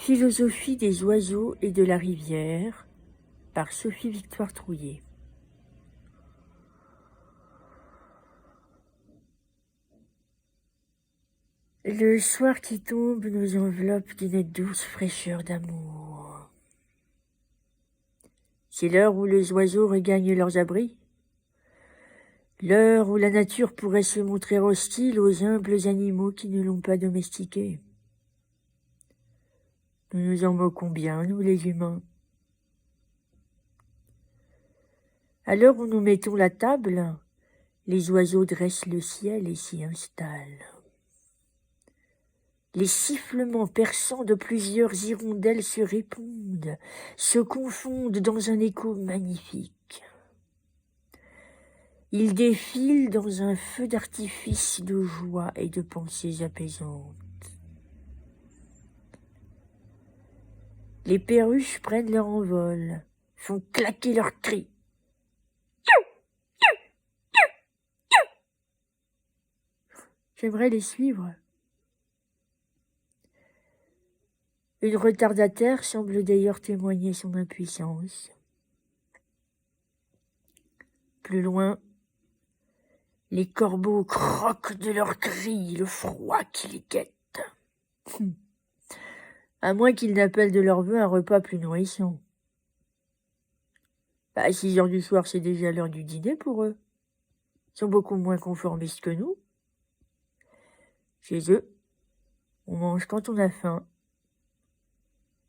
Philosophie des oiseaux et de la rivière par Sophie-Victoire Trouillet. Le soir qui tombe nous enveloppe d'une douce fraîcheur d'amour. C'est l'heure où les oiseaux regagnent leurs abris, l'heure où la nature pourrait se montrer hostile aux humbles animaux qui ne l'ont pas domestiquée. Nous nous en moquons bien, nous les humains. À l'heure où nous mettons la table, les oiseaux dressent le ciel et s'y installent. Les sifflements perçants de plusieurs hirondelles se répondent, se confondent dans un écho magnifique. Ils défilent dans un feu d'artifice de joie et de pensées apaisantes. Les perruches prennent leur envol, font claquer leurs cris. J'aimerais les suivre. Une retardataire semble d'ailleurs témoigner son impuissance. Plus loin, les corbeaux croquent de leurs cris le froid qui les guette. À moins qu'ils n'appellent de leur vœu un repas plus nourrissant. À 6 heures du soir, c'est déjà l'heure du dîner pour eux. Ils sont beaucoup moins conformistes que nous. Chez eux, on mange quand on a faim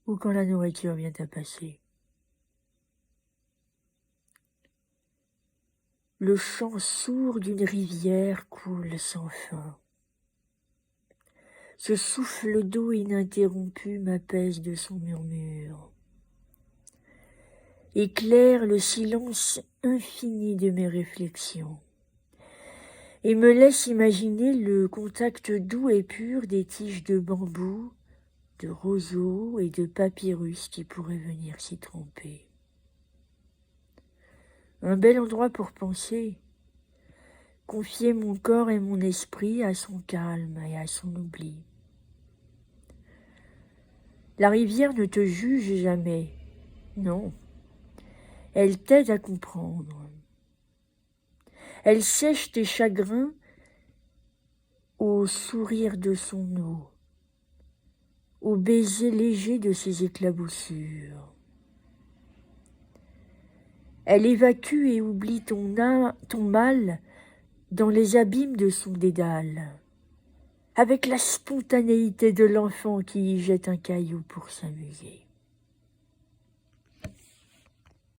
ou quand la nourriture vient à passer. Le chant sourd d'une rivière coule sans fin. Ce souffle d'eau ininterrompu m'apaise de son murmure, éclaire le silence infini de mes réflexions et me laisse imaginer le contact doux et pur des tiges de bambou, de roseaux et de papyrus qui pourraient venir s'y tremper. Un bel endroit pour penser, confier mon corps et mon esprit à son calme et à son oubli. La rivière ne te juge jamais, non, elle t'aide à comprendre. Elle sèche tes chagrins au sourire de son eau, au baiser léger de ses éclaboussures. Elle évacue et oublie ton mal dans les abîmes de son dédale, avec la spontanéité de l'enfant qui y jette un caillou pour s'amuser.